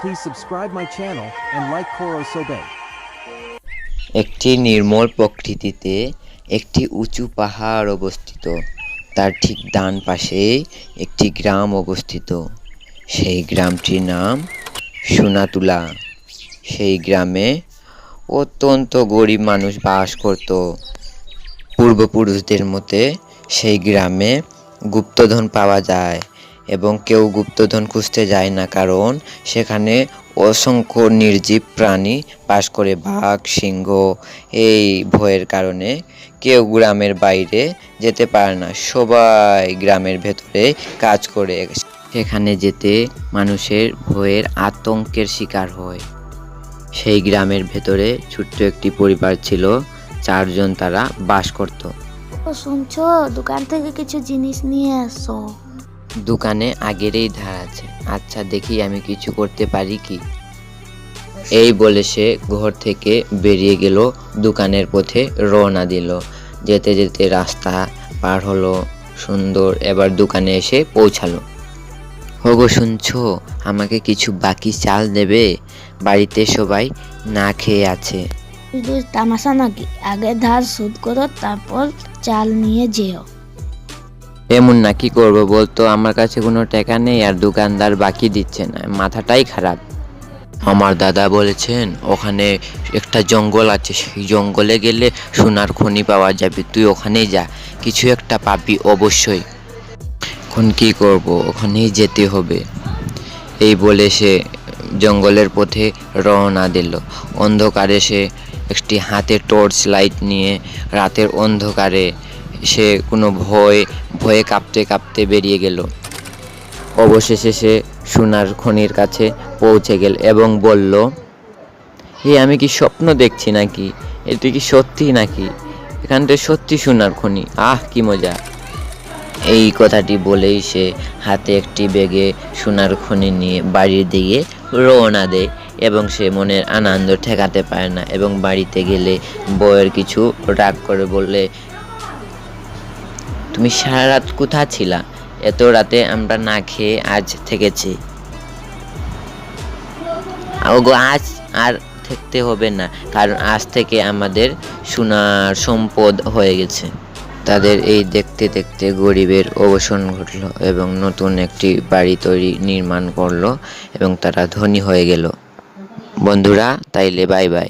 Please subscribe my channel and like Koro Sobe. একটি নির্মল প্রকৃতিতে একটি উঁচু পাহাড় অবস্থিত। তার ঠিক ডান পাশে একটি গ্রাম অবস্থিত। সেই গ্রামটির নাম সোনাতুলা। সেই গ্রামে অত্যন্ত গরিব মানুষ বাস করত। পূর্বপুরুষদের মতে সেই গ্রামে গুপ্তধন পাওয়া যায় এবং কেউ গুপ্তধন খুঁজতে যায় না, কারণ সেখানে অসংখ্য নির্জীব প্রাণী বাস করে। বাঘ, সিংহ, এই ভয়ের কারণে কেউ গ্রামের বাইরে যেতে পারে না, সবাই গ্রামের ভেতরে কাজ করে। সেখানে যেতে মানুষের ভয়ের আতঙ্কের শিকার হয়। সেই গ্রামের ভেতরে ছোট্ট একটি পরিবার ছিল, 4 জন তারা বাস করত। শুনছো, দোকান থেকে কিছু জিনিস নিয়ে আসো। দোকানে আগেরই ধার আছে। আচ্ছা, দেখি আমি কিছু করতে পারি কি। এই বলে সে ঘর থেকে বেরিয়ে গেল, দোকানের পথে রওনা দিল। যেতে যেতে রাস্তা পার হলো সুন্দর, এবার দোকানে এসে পৌঁছালো। ওগো শুনছো, আমাকে কিছু বাকি চাল দেবে? বাড়িতে সবাই না খেয়ে আছে। শুধু তামাশা নাকি? আগে ধার শোধ করো, তারপর চাল নিয়ে যেও। এমন না, কি করবো বলতো, আমার কাছে কোনো টাকা নেই আর দোকানদার বাকি দিচ্ছে না, মাথাটাই খারাপ। আমার দাদা বলেছেন ওখানে একটা জঙ্গল আছে, সেই জঙ্গলে গেলে সোনার খনি পাওয়া যাবে, তুই ওখানেই যা, কিছু একটা পাবি অবশ্যই। এখন কি করব, ওখানেই যেতে হবে। এই বলে সে জঙ্গলের পথে রওনা দিল। অন্ধকারে সে একটি হাতে টর্চ লাইট নিয়ে রাতের অন্ধকারে সে কোনো ভয়ে কাঁপতে কাঁপতে বেরিয়ে গেল। অবশেষে সে সোনার খনির কাছে পৌঁছে গেল এবং বলল, আমি কি স্বপ্ন দেখছি নাকি? এটি কি সত্যি নাকি? এখানটা সত্যি সোনার খনি, আহ কি মজা। এই কথাটি বলেই সে হাতে একটি ব্যাগে সোনার খনি নিয়ে বাড়ির দিকে রওনা দেয় এবং সে মনের আনন্দ ঠেকাতে পারে না। এবং বাড়িতে গেলে বউয়ের কিছু রাগ করে বললে, তুমি সারা রাত কোথায় ছিলা? এত রাতে আমরা না খেয়ে আজ থেকেছি। ওগো, আজ আর থাকতে হবে না, কারণ আজ থেকে আমাদের সোনার সম্পদ হয়ে গেছে। তাদের এই দেখতে দেখতে গরিবের অবসান ঘটলো এবং নতুন একটি বাড়ি নির্মাণ করলো এবং তারা ধনী হয়ে গেল। বন্ধুরা, তাইলে বাই বাই।